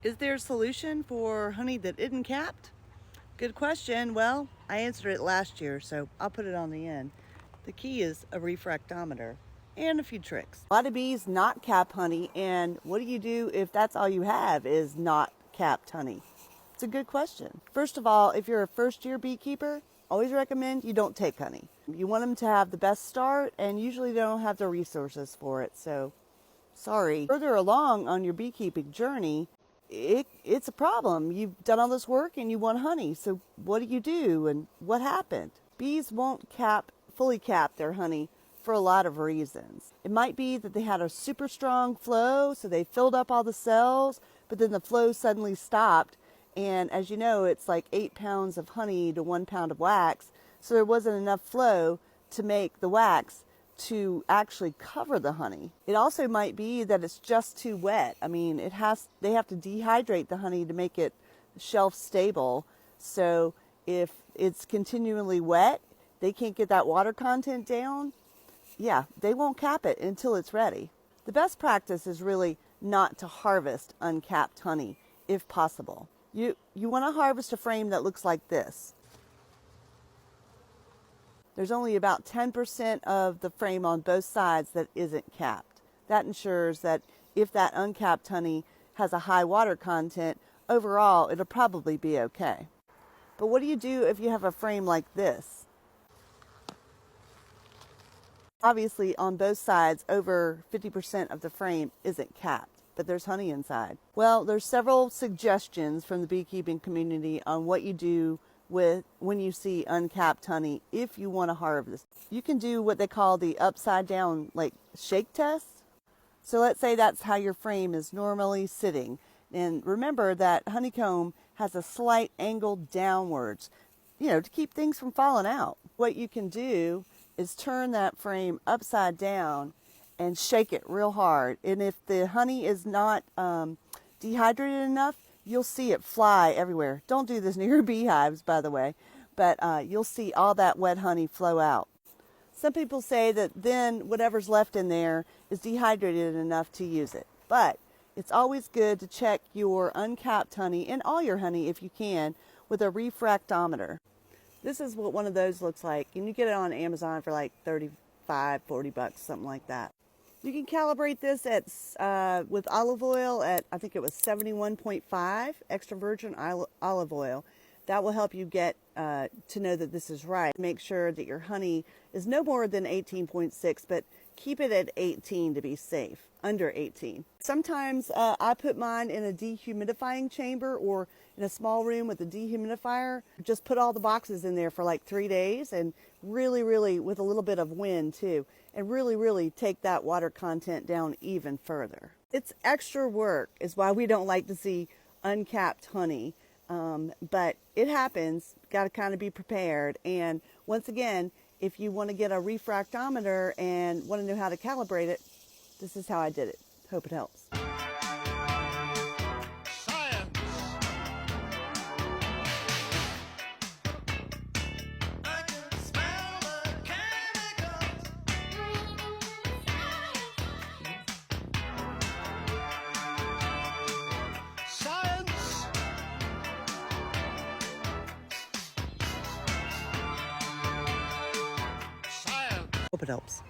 Is there a solution for honey that isn't capped? Good question. Well, I answered it last year, so I'll put it on the end. The key is a refractometer and a few tricks. A lot of bees not cap honey, and what do you do if that's all you have is not capped honey? It's a good question. First of all, if you're a first-year beekeeper, always recommend you don't take honey. You want them to have the best start, and usually they don't have the resources for it, so sorry. Further along on your beekeeping journey, it's a problem. You've done all this work and you want honey. So what do you do and what happened? Bees won't fully cap their honey for a lot of reasons. It might be that they had a super strong flow, so they filled up all the cells, but then the flow suddenly stopped. And as you know, it's like 8 pounds of honey to 1 pound of wax. So there wasn't enough flow to make the wax to actually cover the honey. It also might be that it's just too wet. I mean, they have to dehydrate the honey to make it shelf stable. So if it's continually wet, they can't get that water content down. Yeah, they won't cap it until it's ready. The best practice is really not to harvest uncapped honey if possible. You want to harvest a frame that looks like this. There's only about 10% of the frame on both sides that isn't capped. That ensures that if that uncapped honey has a high water content, overall it'll probably be okay. But what do you do if you have a frame like this? Obviously on both sides over 50% of the frame isn't capped, but there's honey inside. Well, there's several suggestions from the beekeeping community on what you do when you see uncapped honey if you want to harvest. You can do what they call the upside down shake test. So let's say that's how your frame is normally sitting. And remember that honeycomb has a slight angle downwards, to keep things from falling out. What you can do is turn that frame upside down and shake it real hard. And if the honey is not dehydrated enough, you'll see it fly everywhere. Don't do this near beehives, by the way, but you'll see all that wet honey flow out. Some people say that then whatever's left in there is dehydrated enough to use it. But it's always good to check your uncapped honey and all your honey, if you can, with a refractometer. This is what one of those looks like, and you get it on Amazon for like $35, $40, something like that. You can calibrate this with olive oil at, I think it was 71.5 extra virgin olive oil. That will help you get to know that this is right. Make sure that your honey is no more than 18.6, but keep it at 18 to be safe, under 18. Sometimes I put mine in a dehumidifying chamber or in a small room with a dehumidifier. Just put all the boxes in there for like 3 days and really, with a little bit of wind too, and really take that water content down even further. It's extra work is why we don't like to see uncapped honey. But it happens. Got to kind of be prepared. And once again, if you want to get a refractometer and want to know how to calibrate it, this is how I did it. Hope it helps. Science. I can smell the chemicals. Science. Science. Hope it helps.